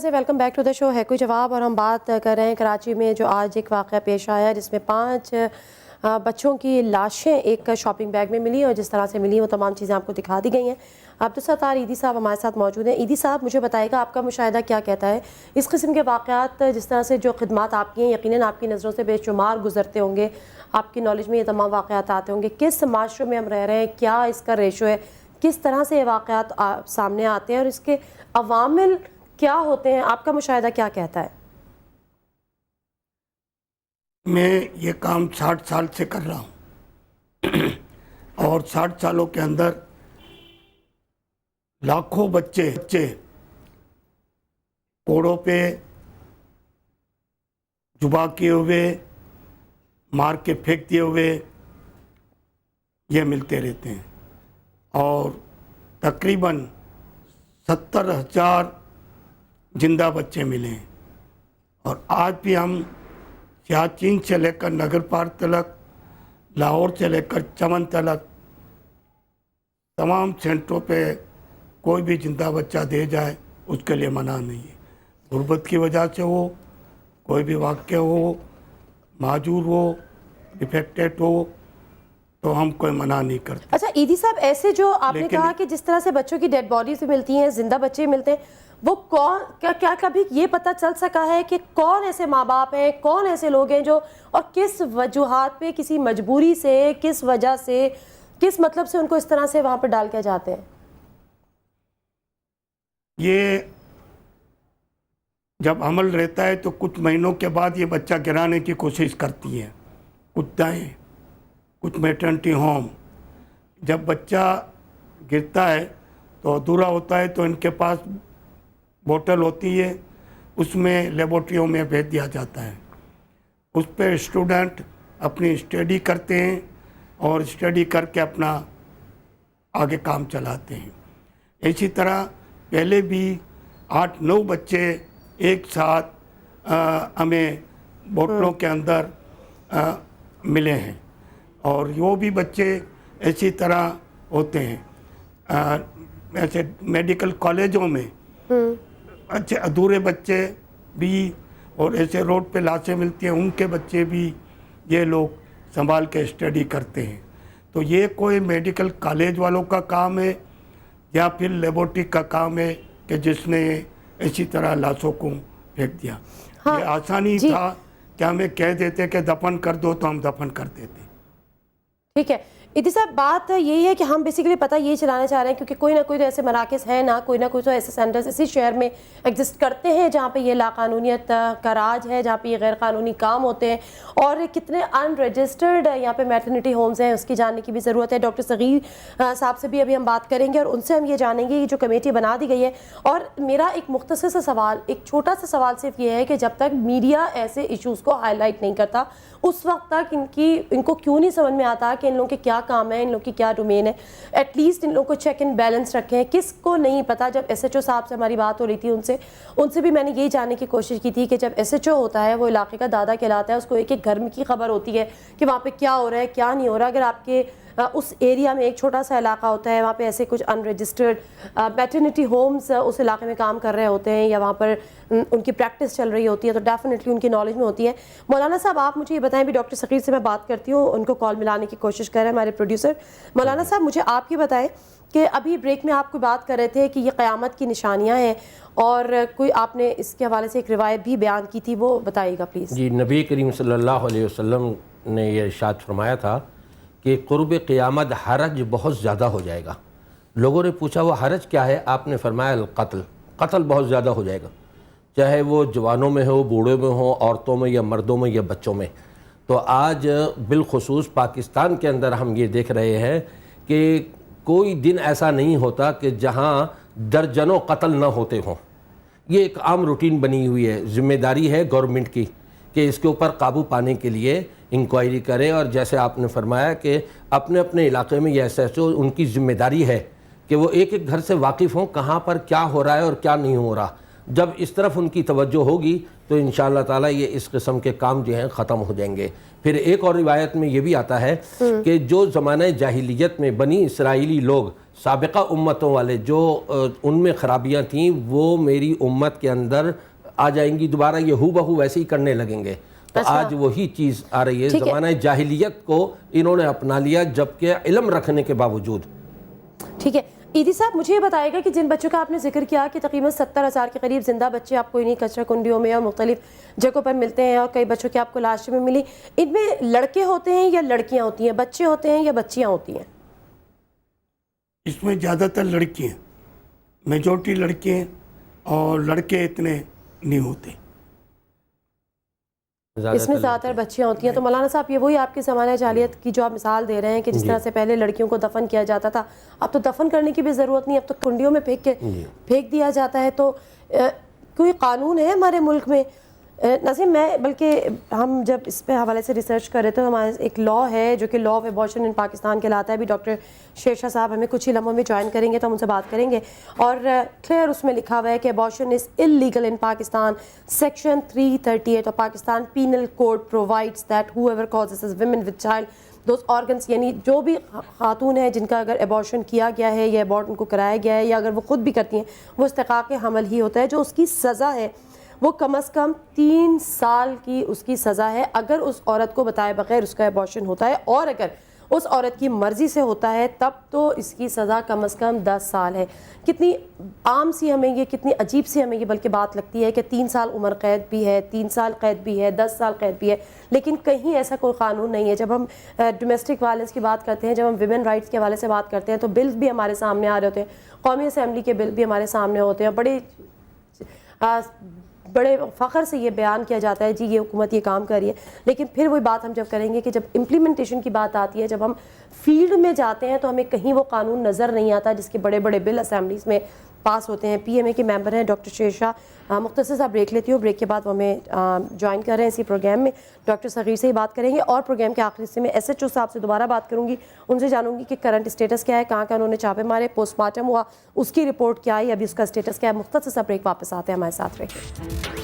سے welcome back to the شو ہے کوئی جواب، اور ہم بات کر رہے ہیں کراچی میں جو آج ایک واقعہ پیش آیا جس میں 5 بچوں کی لاشیں ایک شاپنگ بیگ میں ملی، اور جس طرح سے ملی وہ تمام چیزیں آپ کو دکھا دی گئی ہیں۔ عبدالستار ایدی صاحب ہمارے ساتھ موجود ہیں۔ ایدی صاحب مجھے بتائے گا آپ کا مشاہدہ کیا کہتا ہے اس قسم کے واقعات، جس طرح سے جو خدمات آپ کی ہیں یقیناً آپ کی نظروں سے بے شمار گزرتے ہوں گے، آپ کی نالج میں یہ تمام واقعات آتے ہوں گے، کس معاشرے میں ہم رہ رہے ہیں، کیا اس کا ریشو ہے، کس طرح سے یہ واقعات سامنے آتے ہیں اور اس کے عوامل کیا ہوتے ہیں، آپ کا مشاہدہ کیا کہتا ہے؟ میں یہ کام 60 سال سے کر رہا ہوں اور 60 سالوں کے اندر لاکھوں بچے کوڑوں پہ جبا کیے ہوئے، مار کے پھینک دیے ہوئے یہ ملتے رہتے ہیں، اور تقریباً 70,000 زندہ بچے ملے ہیں۔ اور آج بھی ہم سیاچین سے لے کر نگر پارک تلک، لاہور سے لے کر چمن تلک، تمام سینٹروں پہ کوئی بھی زندہ بچہ دے جائے اس کے لیے منع نہیں ہے۔ غربت کی وجہ سے ہو، کوئی بھی واقعہ ہو، معذور ہو، ڈیفیکٹڈ ہو، تو ہم کوئی منع نہیں کرتے۔ اچھا ایدی صاحب، ایسے جو آپ نے کہا کہ جس طرح سے بچوں کی ڈیڈ باڈیز ملتی ہیں، زندہ بچے ملتے ہیں، وہ کون، کیا کبھی یہ پتہ چل سکا ہے کہ کون ایسے ماں باپ ہیں، کون ایسے لوگ ہیں جو، اور کس وجوہات پہ، کسی مجبوری سے، کس وجہ سے، کس مطلب سے ان کو اس طرح سے وہاں پہ ڈال کے جاتے ہیں؟ یہ جب عمل رہتا ہے تو کچھ مہینوں کے بعد یہ بچہ گرانے کی کوشش کرتی ہیں، کچھ دائیں، کچھ میٹرنٹی ہوم۔ جب بچہ گرتا ہے تو ادھورا ہوتا ہے تو ان کے پاس بوٹل ہوتی ہے، اس میں لیبورٹریوں میں بھیج دیا جاتا ہے، اس پہ اسٹوڈنٹ اپنی اسٹڈی کرتے ہیں اور اسٹڈی کر کے اپنا آگے کام چلاتے ہیں۔ اسی طرح پہلے بھی 8-9 بچے ایک ساتھ ہمیں بوٹلوں کے اندر ملے ہیں، اور وہ بھی بچے اسی طرح ہوتے ہیں۔ ایسے میڈیکل کالجوں میں اچھے ادھورے بچے بھی، اور ایسے روڈ پہ لاشیں ملتی ہیں، ان کے بچے بھی یہ لوگ سنبھال کے اسٹڈی کرتے ہیں۔ تو یہ کوئی میڈیکل کالج والوں کا کام ہے یا پھر لیبورٹری کا کام ہے کہ جس نے اسی طرح لاشوں کو پھینک دیا؟ یہ آسانی تھا کہ ہمیں کہہ دیتے کہ دفن کر دو تو ہم دفن کر دیتے۔ ٹھیک ہے ایدی صاحب، بات یہی ہے کہ ہم بیسیکلی پتہ یہ چلانا چاہ رہے ہیں کیونکہ کوئی نہ کوئی تو ایسے مراکز ہیں نا، کوئی نہ کوئی تو ایسے سینٹرز اسی شہر میں ایگزسٹ کرتے ہیں جہاں پہ یہ لاقانونیت کا راج ہے، جہاں پہ یہ غیر قانونی کام ہوتے ہیں، اور کتنے ان رجسٹرڈ یہاں پہ میٹرنٹی ہومز ہیں اس کی جاننے کی بھی ضرورت ہے۔ ڈاکٹر صغیر صاحب سے بھی ابھی ہم بات کریں گے اور ان سے ہم یہ جانیں گے یہ جو کمیٹی بنا دی گئی ہے۔ اور میرا ایک مختصر سا سوال، ایک چھوٹا سا سوال صرف یہ ہے کہ جب تک میڈیا ایسے ایشوز کو ہائی لائٹ نہیں کرتا اس وقت تک ان کو کیوں نہیں سمجھ میں آتا کہ ان لوگوں کے کیا کام ہے، ان لوگوں کی کیا ڈومین ہے؟ ایٹ لیسٹ ان لوگوں کو چیک اینڈ بیلنس رکھیں۔ کس کو نہیں پتا؟ جب ایس ایچ او صاحب سے ہماری بات ہو رہی تھی ان سے بھی میں نے یہی جاننے کی کوشش کی تھی کہ جب ایس ایچ او ہوتا ہے وہ علاقے کا دادا کہلاتا ہے، اس کو ایک ایک گھر کی خبر ہوتی ہے کہ وہاں پہ کیا ہو رہا ہے کیا نہیں ہو رہا۔ اگر آپ کے اس ایریا میں ایک چھوٹا سا علاقہ ہوتا ہے، وہاں پہ ایسے کچھ ان رجسٹرڈ میٹرنٹی ہومز اس علاقے میں کام کر رہے ہوتے ہیں یا وہاں پر ان کی پریکٹس چل رہی ہوتی ہے، تو ڈیفینیٹلی ان کی نالج میں ہوتی ہے۔ مولانا صاحب آپ مجھے یہ بتائیں، بھی ڈاکٹر صغیر سے میں بات کرتی ہوں، ان کو کال ملانے کی کوشش کر رہے ہیں ہمارے پروڈیوسر۔ مولانا صاحب مجھے آپ یہ بتائیں کہ ابھی بریک میں آپ کو بات کر رہے تھے کہ یہ قیامت کی نشانیاں ہیں، اور کوئی آپ نے اس کے حوالے سے ایک روایت بھی بیان کی تھی، وہ بتائیے گا پلیز۔ جی، نبی کریم صلی اللہ علیہ وسلم نے یہ ارشاد فرمایا تھا کہ قرب قیامت حرج بہت زیادہ ہو جائے گا۔ لوگوں نے پوچھا وہ حرج کیا ہے؟ آپ نے فرمایا القتل، قتل بہت زیادہ ہو جائے گا، چاہے وہ جوانوں میں ہو، بوڑھوں میں ہو، عورتوں میں یا مردوں میں یا بچوں میں۔ تو آج بالخصوص پاکستان کے اندر ہم یہ دیکھ رہے ہیں کہ کوئی دن ایسا نہیں ہوتا کہ جہاں درجنوں قتل نہ ہوتے ہوں۔ یہ ایک عام روٹین بنی ہوئی ہے۔ ذمہ داری ہے گورنمنٹ کی کہ اس کے اوپر قابو پانے کے لیے انکوائری کرے، اور جیسے آپ نے فرمایا کہ اپنے اپنے علاقے میں یہ ایس ایچ او ان کی ذمہ داری ہے کہ وہ ایک ایک گھر سے واقف ہوں کہاں پر کیا ہو رہا ہے اور کیا نہیں ہو رہا۔ جب اس طرف ان کی توجہ ہوگی تو انشاءاللہ تعالیٰ یہ اس قسم کے کام جو ہیں ختم ہو جائیں گے۔ پھر ایک اور روایت میں یہ بھی آتا ہے کہ جو زمانہ جاہلیت میں بنی اسرائیلی لوگ سابقہ امتوں والے جو ان میں خرابیاں تھیں وہ میری امت کے اندر آ جائیں گی، دوبارہ یہ ہو بہو ویسے ہی کرنے لگیں گے۔ تو آج وہی چیز آ رہی ہے، زمانہ جاہلیت کو انہوں نے اپنا لیا جبکہ علم رکھنے کے باوجود۔ ٹھیک ہے عیدی صاحب، مجھے یہ بتائے گا کہ جن بچوں کا آپ نے ذکر کیا کہ تقریباً 70,000 کے قریب زندہ بچے آپ کو انہیں کچرا کنڈیوں میں اور مختلف جگہوں پر ملتے ہیں، اور کئی بچوں کی آپ کو لاشیں میں ملی، ان میں لڑکے ہوتے ہیں یا لڑکیاں ہوتی ہیں، بچے ہوتے ہیں یا بچیاں ہوتی ہیں؟ اس میں زیادہ تر لڑکی ہیں، میجورٹی لڑکے ہیں، اور لڑکے اتنے نہیں ہوتے۔ اس میں زیادہ تر بچیاں ہوتی ہیں۔ تو مولانا صاحب یہ وہی آپ کے زمانہ جاہلیت کی جو آپ مثال دے رہے ہیں کہ جس طرح سے پہلے لڑکیوں کو دفن کیا جاتا تھا، اب تو دفن کرنے کی بھی ضرورت نہیں، اب تو کنڈیوں میں پھینک دیا جاتا ہے۔ تو کوئی قانون ہے ہمارے ملک میں؟ نظیم، میں بلکہ ہم جب اس پہ حوالے سے ریسرچ کر رہے تھے، ہمارے ایک لا ہے جو کہ لا آف ایبارشن ان پاکستان کہلاتا ہے، ابھی ڈاکٹر شیر شاہ صاحب ہمیں کچھ ہی لمحوں میں جوائن کریں گے تو ہم ان سے بات کریں گے، اور کلیئر اس میں لکھا ہوا ہے کہ abortion is illegal in Pakistan. Section 338 of Pakistan penal code provides that whoever causes women with child those organs، یعنی جو بھی خاتون ہیں جن کا اگر ایبارشن کیا گیا ہے یا ایبارٹ ان کو کرایا گیا ہے یا اگر وہ خود بھی کرتی ہیں، وہ استحقاق حمل ہی ہوتا ہے۔ جو اس کی سزا ہے وہ کم از کم 3 سال کی اس کی سزا ہے اگر اس عورت کو بتائے بغیر اس کا ایبارشن ہوتا ہے، اور اگر اس عورت کی مرضی سے ہوتا ہے تب تو اس کی سزا کم از کم 10 سال ہے۔ کتنی عام سی ہمیں یہ، کتنی عجیب سی ہمیں یہ بلکہ بات لگتی ہے کہ 3 سال عمر قید بھی ہے، 3 سال قید بھی ہے، 10 سال قید بھی ہے، لیکن کہیں ایسا کوئی قانون نہیں ہے۔ جب ہم ڈومیسٹک وائلنس کی بات کرتے ہیں، جب ہم ویمن رائٹس کے حوالے سے بات کرتے ہیں تو بلز بھی ہمارے سامنے آ رہے ہوتے ہیں، قومی اسمبلی کے بل بھی ہمارے سامنے ہوتے ہیں، بڑے فخر سے یہ بیان کیا جاتا ہے جی یہ حکومت یہ کام کر رہی ہے، لیکن پھر وہی بات ہم جب کریں گے کہ جب امپلیمنٹیشن کی بات آتی ہے، جب ہم فیلڈ میں جاتے ہیں تو ہمیں کہیں وہ قانون نظر نہیں آتا جس کے بڑے بڑے بل اسمبلیز میں پاس ہوتے ہیں۔ پی ایم اے کے ممبر ہیں ڈاکٹر شیر شاہ، مختصر سا بریک لیتی ہوں، بریک کے بعد وہ ہمیں جوائن کر رہے ہیں اسی پروگرام میں، ڈاکٹر صغیر سے ہی بات کریں گے، اور پروگرام کے آخری حصے میں ایس ایچ او صاحب سے دوبارہ بات کروں گی، ان سے جانوں گی کہ کرنٹ اسٹیٹس کیا ہے، کہاں کہاں انہوں نے چھاپے مارے، پوسٹ مارٹم ہوا، اس کی رپورٹ کیا ہے، ابھی اس کا اسٹیٹس کیا ہے۔ مختصر سا بریک، واپس آتے ہیں، ہمارے ساتھ رہیں۔